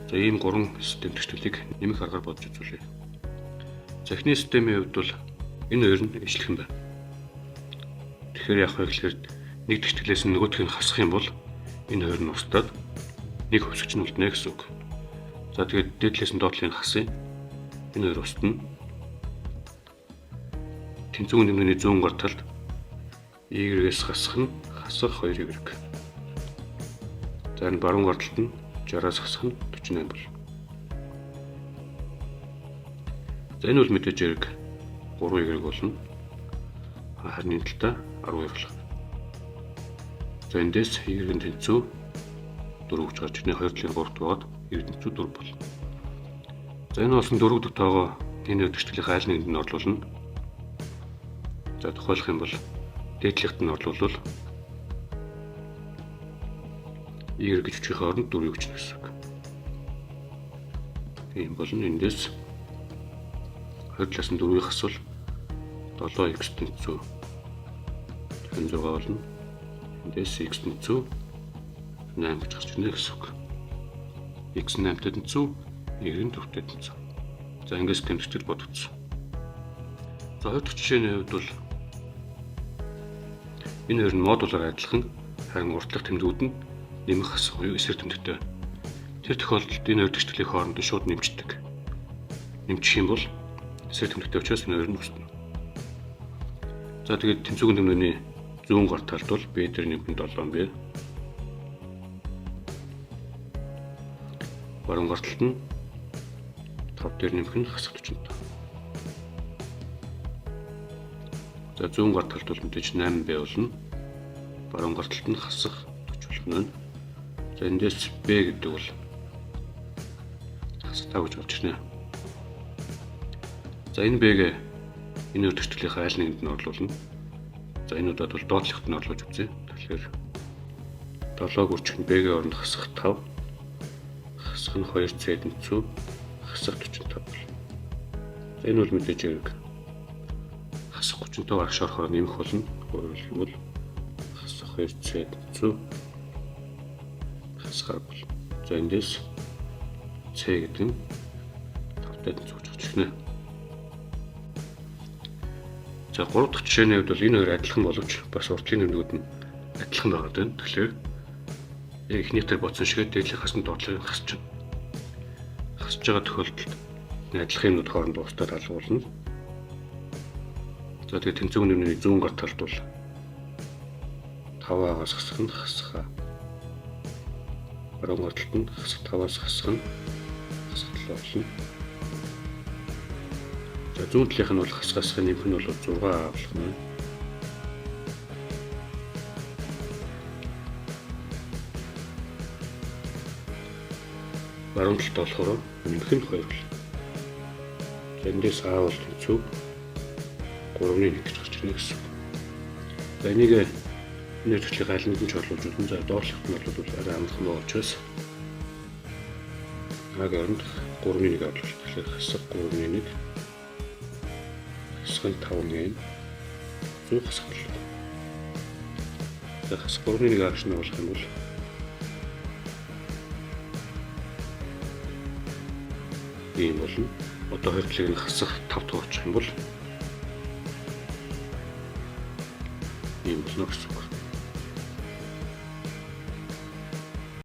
За ийм гурван систем төчлөлийг нэмэх аргаар бодож үзүүлье. За эхний системийн хувьд бол энэ хоёр нь ижилхэн байна. Тэгэхээр яг гэхээр нэг төчлөөс нь нөгөөх нь хасах юм бол энэ хоёр нь устдаад нэг хувьсгч нь үлднэ гэсэн үг. За тэгээд дээдлээс нь доотлыг хасъя. Энэ хоёр устна. Тэнцвэрийн нэмний зүүн гар талд Y-гээс хасах нь хасах 2Y. За энэ баруун гар талд нь 60-аас хасах нь 48 бол. За энэ бол мэдээж хэрэг 3Y болно. Харин энэ талдаа 10Y болох. За эндээс Y-ийн тэнцүү 4 гэж гарч ирнэ. 2 талын 3-т байгаад Y-ийн тэнцүү 4 бол. За энэ болсон 4 дахь тоогоо энэ төчлөлийн айл нэгэнд нь орлуулна. За тухайлах юм бол дээдлэгт нь орлуулвал Y гэж үчгийн хооронд 4 хүчнэ гэсэн үг. Тийм болно. Эндээс 2 талаас нь 4-ийг хасвал 7x тэнцүү 26 болно. Эндээс x тэнцүү 8 гэж гарч ирнэ гэсэн үг. X 8-тай тэнцүү, Y-ийн 4-тэй тэнцүү. За ингээс тэмцэл бодогдсон. За хоёр дахь жишээний хувьд бол энэ хоёр нь модулаар адилхан, харин уртлах тэмдгүүд нь нэмэх хасах буюу эсрэг тэмдэгтэй. Тэр тохиолдолд энэ хоёр төчлөлийн хооронд шууд нэмждэг. Нэмчих юм бол эсрэг тэмдэгтэй учраас энэ хоёр нь устна. За тэгээд тэнцвэрийн тэмдэгний зүүн гар талд бол B дээр нэмэх нь 7B. Баруун гар талд нь 5 дээр нэмэх нь хасах 47. За зүүн гар талд бол мэдээж 8B болно. Баруун гар талд нь хасах 40 болно. За эндээс B гэдэг бол хасах 5 гэж болж ирнэ. За энэ B-г энэ төчлөлийн айл нэгэнд нь орлуулна. За энэ удаад бол доотлогт нь орлуулж үзье. Тэгэхээр 7-г үржих нь B-гийн оронд хасах 5, хасах нь 2C тэнцүү, хасах 45 бол. За энэ бол мэдээж хэрэг хасах 35 агш орохоор нэмэх болно. Өөрөлдвөл хасах 2C тэнцүү, хасах бол. За эндээс C гэдэг нь 5-тай тэнцүү гэж гарч ирнэ. За 3 дахь жишээний хувьд бол энэ хоёр адилхан боловч бас уртлын нэмнүүд нь адилхан байгаад байна. Тэгэхээр яг эхний дээр бодсон шигээ дээдлийн хасны доотлыг хасч байна. Хасж байгаа тохиолдолд адилхан юмнууд хооронд устдаад алгуулна. За тэгээд тэнцвэрийн нэмний зүүн гар талд бол 5-аас хасах нь хасах. Баруун гар талд нь хасах 5-аас хасах нь хасах 7 болно. За зүүн талынх нь бол хасахын нэмэх нь бол 6 болох нь. Баруун талд болохоор нэмэх нь 2 бол. За эндээс А бол тэнцүү 3-1 гэж гарч ирнэ гэсэн. За энийг энэ төслийн айл нэгэнд ч орлуулж үзэн. За доотлогт нь бол арай амархан байгаа учраас А-гийн оронд 3-1 орлуулж. Тэгэхээр хасах 3-1 хасах 5-1 зүү хасах бол. За хасах 3-1 агш нь болох юм бол ийм болно. Одоо хоёр талыг нь хасах 5 дахь очих юм бол ийм болно гэсэн үг.